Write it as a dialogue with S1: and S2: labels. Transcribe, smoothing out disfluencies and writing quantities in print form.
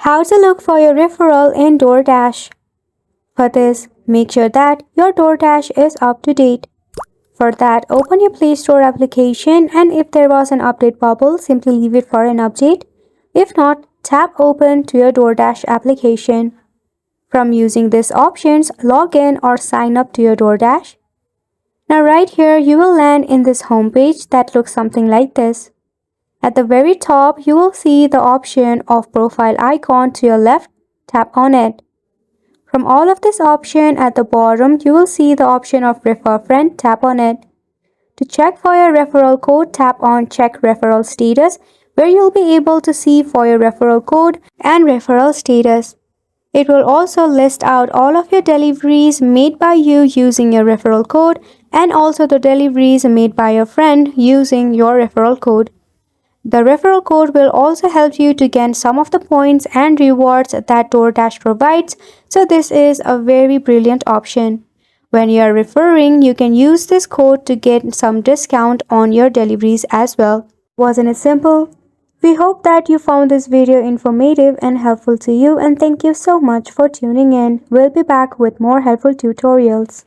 S1: How to look for your referral in DoorDash. For this, make sure that your DoorDash is up to date. For that, open your Play Store application, and if there was an update bubble, simply leave it for an update. If not, tap open to your DoorDash application. From using these options, log in or sign up to your DoorDash. Now right here, you will land in this homepage that looks something like this. At the very top, you will see the option of profile icon to your left. Tap on it. From all of this option at the bottom, you will see the option of refer friend. Tap on it. To check for your referral code, tap on check referral status, where you'll be able to see for your referral code and referral status. It will also list out all of your deliveries made by you using your referral code and also the deliveries made by your friend using your referral code. The referral code will also help you to gain some of the points and rewards that DoorDash provides, so this is a very brilliant option. When you are referring, you can use this code to get some discount on your deliveries as well. Wasn't it simple? We hope that you found this video informative and helpful to you, and thank you so much for tuning in. We'll be back with more helpful tutorials.